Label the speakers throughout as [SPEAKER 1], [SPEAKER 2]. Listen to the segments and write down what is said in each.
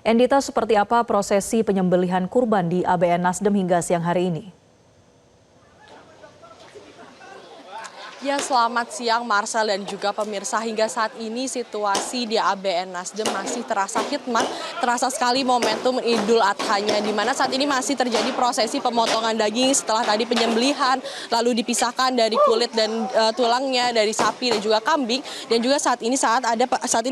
[SPEAKER 1] Endita, seperti apa prosesi penyembelihan kurban di ABN Nasdem hingga siang hari ini?
[SPEAKER 2] Ya, selamat siang Marcel dan juga pemirsa. Hingga saat ini situasi di ABN Nasdem masih terasa khidmat, terasa sekali momentum Idul Adhanya, di mana saat ini masih terjadi prosesi pemotongan daging setelah tadi penyembelihan, lalu dipisahkan dari kulit dan tulangnya dari sapi dan juga kambing, dan juga saat ini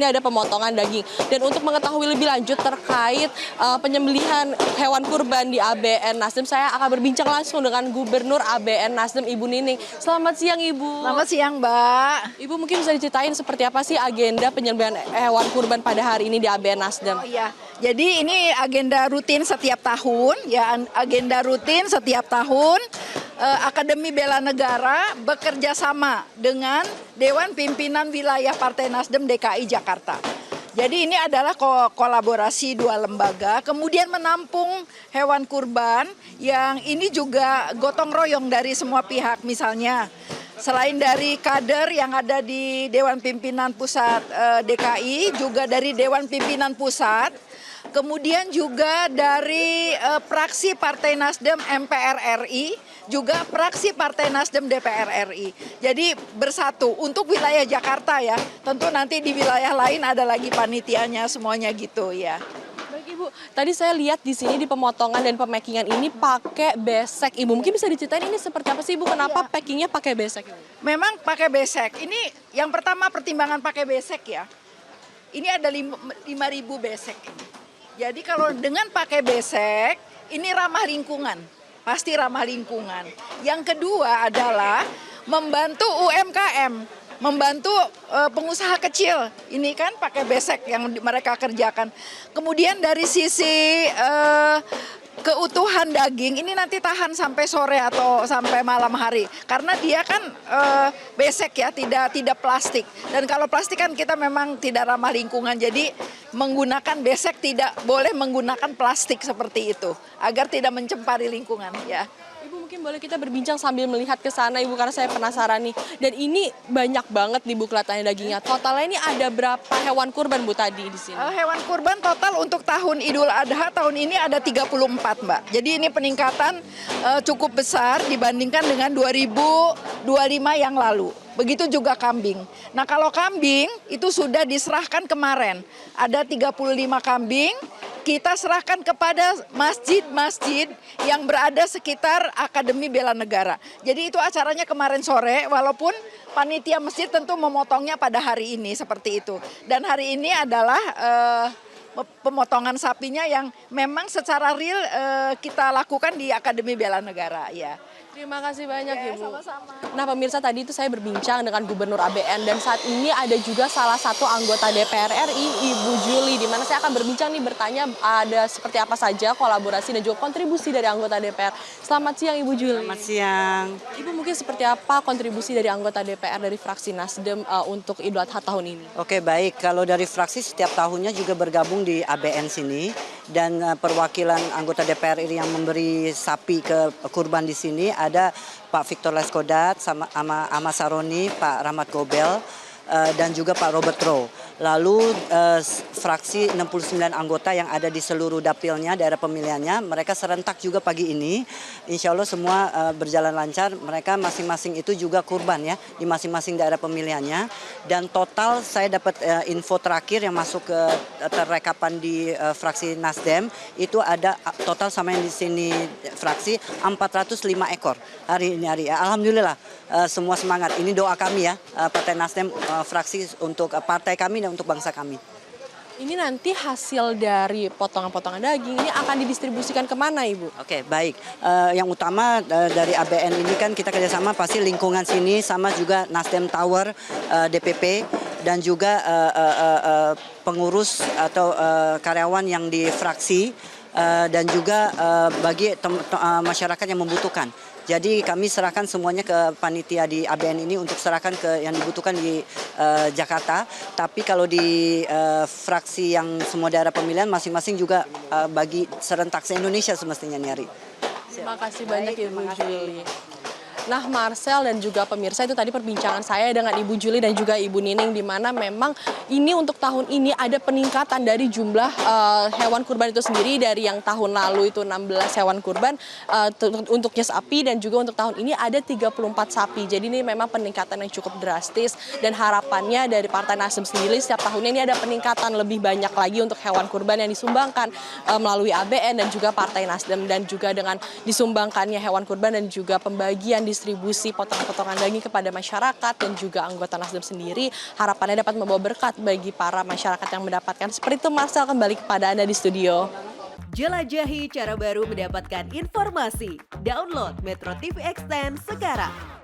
[SPEAKER 2] ada pemotongan daging. Dan untuk mengetahui lebih lanjut terkait penyembelihan hewan kurban di ABN Nasdem, saya akan berbincang langsung dengan Gubernur ABN Nasdem, Ibu Nining. Selamat siang, Ibu.
[SPEAKER 3] Selamat siang, Mbak.
[SPEAKER 2] Ibu, mungkin bisa diceritain seperti apa sih agenda penyembelihan hewan kurban pada hari ini di ABN Nasdem?
[SPEAKER 3] Oh iya, jadi ini agenda rutin setiap tahun, ya agenda rutin setiap tahun. Akademi Bela Negara bekerja sama dengan Dewan Pimpinan Wilayah Partai Nasdem DKI Jakarta. Jadi ini adalah kolaborasi dua lembaga, kemudian menampung hewan kurban yang ini juga gotong royong dari semua pihak, misalnya selain dari kader yang ada di Dewan Pimpinan Pusat DKI, juga dari Dewan Pimpinan Pusat, kemudian juga dari praksi Partai Nasdem MPR RI, juga praksi Partai Nasdem DPR RI. Jadi bersatu untuk wilayah Jakarta ya, tentu nanti di wilayah lain ada lagi panitianya semuanya gitu ya.
[SPEAKER 2] Baik, Ibu, tadi saya lihat di sini di pemotongan dan pemakingan ini pakai besek. Ibu, mungkin bisa diceritain ini seperti apa sih, Ibu? Kenapa packingnya pakai besek?
[SPEAKER 3] Memang pakai besek. Ini yang pertama pertimbangan pakai besek ya. Ini ada 5.000 besek ini. Jadi kalau dengan pakai besek, ini ramah lingkungan. Pasti ramah lingkungan. Yang kedua adalah membantu UMKM. Membantu pengusaha kecil, ini kan pakai besek yang mereka kerjakan. Kemudian dari sisi keutuhan daging, ini nanti tahan sampai sore atau sampai malam hari. Karena dia kan besek ya, tidak plastik. Dan kalau plastik kan kita memang tidak ramah lingkungan, jadi menggunakan besek tidak boleh menggunakan plastik seperti itu. Agar tidak mencemari lingkungan ya.
[SPEAKER 2] Ibu, mungkin boleh kita berbincang sambil melihat ke sana, Ibu, karena saya penasaran nih. Dan ini banyak banget nih, Bu, kelihatannya dagingnya. Totalnya ini ada berapa hewan kurban, Bu, tadi di sini?
[SPEAKER 3] Hewan kurban total untuk tahun Idul Adha tahun ini ada 34, Mbak. Jadi ini peningkatan cukup besar dibandingkan dengan 2025 yang lalu. Begitu juga kambing. Nah, kalau kambing itu sudah diserahkan kemarin. Ada 35 kambing. Kita serahkan kepada masjid-masjid yang berada sekitar Akademi Bela Negara. Jadi itu acaranya kemarin sore, walaupun panitia masjid tentu memotongnya pada hari ini seperti itu. Dan hari ini adalah pemotongan sapinya yang memang secara real kita lakukan di Akademi Bela Negara ya.
[SPEAKER 2] Terima kasih banyak, Ibu.
[SPEAKER 3] Sama-sama.
[SPEAKER 2] Nah, pemirsa, tadi itu saya berbincang dengan Gubernur ABN dan saat ini ada juga salah satu anggota DPR RI, Ibu Juli, di mana saya akan berbincang nih, bertanya ada seperti apa saja kolaborasi dan juga kontribusi dari anggota DPR. Selamat siang, Ibu Juli.
[SPEAKER 4] Selamat siang.
[SPEAKER 2] Ibu, mungkin seperti apa kontribusi dari anggota DPR dari fraksi Nasdem untuk Idul Adha tahun ini?
[SPEAKER 4] Oke, baik. Kalau dari fraksi setiap tahunnya juga bergabung di ABN sini, dan perwakilan anggota DPR RI yang memberi sapi ke kurban di sini ada Pak Victor Leskodat, sama Ahmad Saroni, Pak Rahmat Gobel, dan juga Pak Robert Rowe. Lalu fraksi 69 anggota yang ada di seluruh dapilnya, daerah pemilihannya, mereka serentak juga pagi ini. Insya Allah semua berjalan lancar, mereka masing-masing itu juga kurban ya, di masing-masing daerah pemilihannya. Dan total saya dapat info terakhir yang masuk ke terrekapan di fraksi Nasdem, itu ada total sama yang di sini fraksi 405 ekor hari ini. Alhamdulillah semua semangat, ini doa kami ya, Partai Nasdem, fraksi untuk partai kami dan untuk bangsa kami.
[SPEAKER 2] Ini nanti hasil dari potongan-potongan daging ini akan didistribusikan kemana, Ibu?
[SPEAKER 4] Oke, baik. Yang utama dari ABN ini kan kita kerjasama pasti lingkungan sini sama juga Nasdem Tower, DPP, dan juga pengurus atau karyawan yang di fraksi, dan juga bagi masyarakat yang membutuhkan. Jadi kami serahkan semuanya ke panitia di ABN ini untuk serahkan ke yang dibutuhkan di Jakarta. Tapi kalau di fraksi yang semua daerah pemilihan masing-masing juga bagi serentak se-Indonesia semestinya nih, Ari.
[SPEAKER 2] Terima kasih banyak, Ibu Juli. Nah, Marcel dan juga pemirsa, itu tadi perbincangan saya dengan Ibu Juli dan juga Ibu Nining, di mana memang ini untuk tahun ini ada peningkatan dari jumlah hewan kurban itu sendiri. Dari yang tahun lalu itu 16 hewan kurban untuknya sapi, dan juga untuk tahun ini ada 34 sapi. Jadi ini memang peningkatan yang cukup drastis, dan harapannya dari Partai Nasdem sendiri setiap tahunnya ini ada peningkatan lebih banyak lagi untuk hewan kurban yang disumbangkan melalui ABN dan juga Partai Nasdem, dan juga dengan disumbangkannya hewan kurban dan juga pembagian distribusi potongan-potongan daging kepada masyarakat dan juga anggota Nasdem sendiri, harapannya dapat membawa berkat bagi para masyarakat yang mendapatkan. Seperti itu, Marcel, kembali kepada Anda di studio.
[SPEAKER 5] Jelajahi cara baru mendapatkan informasi. Download Metro TV Extend sekarang.